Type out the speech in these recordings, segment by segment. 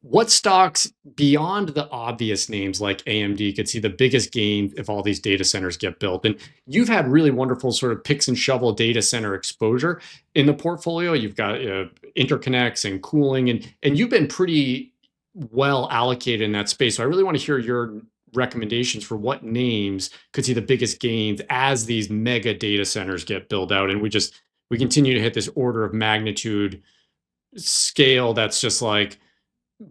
What stocks beyond the obvious names like AMD could see the biggest gain if all these data centers get built? And you've had really wonderful sort of picks and shovel data center exposure in the portfolio. You've got interconnects and cooling, and you've been pretty well allocated in that space. So I really want to hear your recommendations for what names could see the biggest gains as these mega data centers get built out, and we continue to hit this order of magnitude scale that's just like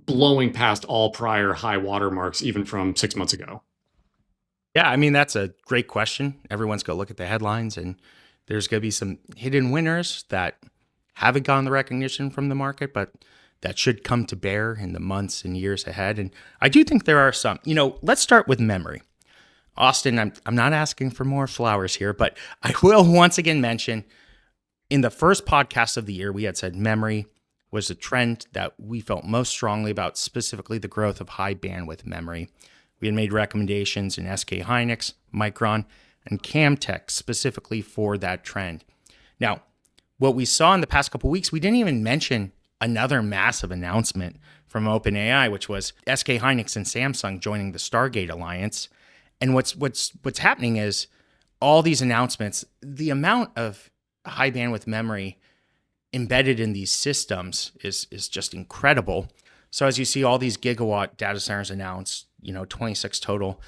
blowing past all prior high watermarks, even from 6 months ago. Yeah, I mean, that's a great question. Everyone's going to look at the headlines, and there's going to be some hidden winners that haven't gotten the recognition from the market, but that should come to bear in the months and years ahead. And I do think there are some. Let's start with memory. Austin, I'm not asking for more flowers here, but I will once again mention in the first podcast of the year, we had said memory was a trend that we felt most strongly about, specifically the growth of high bandwidth memory. We had made recommendations in SK Hynix, Micron, and Camtek specifically for that trend. Now, what we saw in the past couple of weeks, we didn't even mention another massive announcement from OpenAI, which was SK Hynix and Samsung joining the Stargate Alliance. And what's happening is all these announcements, the amount of high bandwidth memory embedded in these systems is just incredible. So as you see all these gigawatt data centers announced, 26 total,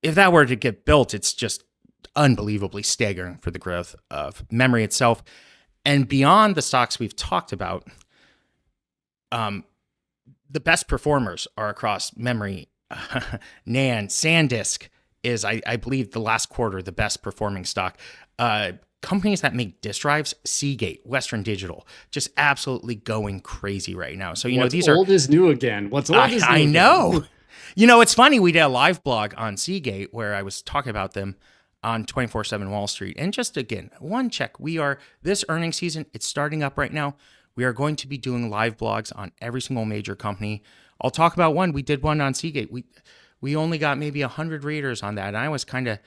if that were to get built, it's just unbelievably staggering for the growth of memory itself. And beyond the stocks we've talked about, the best performers are across memory. NAND, SanDisk is, I believe, the last quarter, the best performing stock. Companies that make disk drives, Seagate, Western Digital, just absolutely going crazy right now. So, What's these old is new again. What's old is new I again. know. It's funny. We did a live blog on Seagate where I was talking about them on 24/7 Wall Street. And just again, one check. This earnings season, it's starting up right now. We are going to be doing live blogs on every single major company. I'll talk about one. We did one on Seagate. We only got maybe 100 readers on that. And I was kind of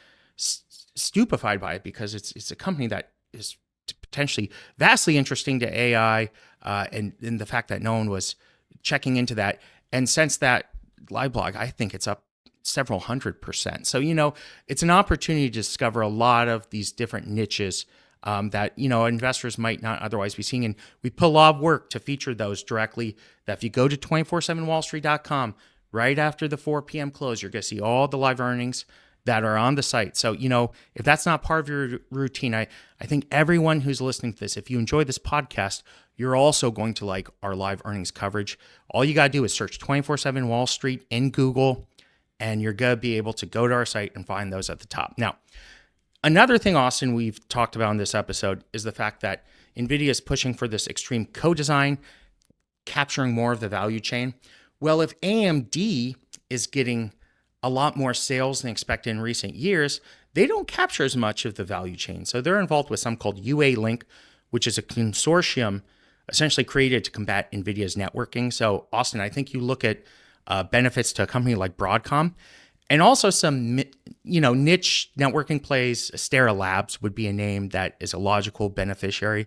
stupefied by it because it's a company that is potentially vastly interesting to AI, and the fact that no one was checking into that. And since that live blog, I think it's up several 100%. So, it's an opportunity to discover a lot of these different niches that, investors might not otherwise be seeing. And we put a lot of work to feature those directly, that if you go to 247wallstreet.com, right after the 4 p.m. close, you're going to see all the live earnings that are on the site. So, if that's not part of your routine, I think everyone who's listening to this, if you enjoy this podcast, you're also going to like our live earnings coverage. All you got to do is search 24/7 Wall Street in Google, and you're going to be able to go to our site and find those at the top. Now, another thing, Austin, we've talked about in this episode is the fact that NVIDIA is pushing for this extreme co-design, capturing more of the value chain. Well, if AMD is getting a lot more sales than expected in recent years, they don't capture as much of the value chain. So they're involved with something called UA Link, which is a consortium essentially created to combat NVIDIA's networking. So Austin, I think you look at benefits to a company like Broadcom, and also some niche networking plays. Astera Labs would be a name that is a logical beneficiary.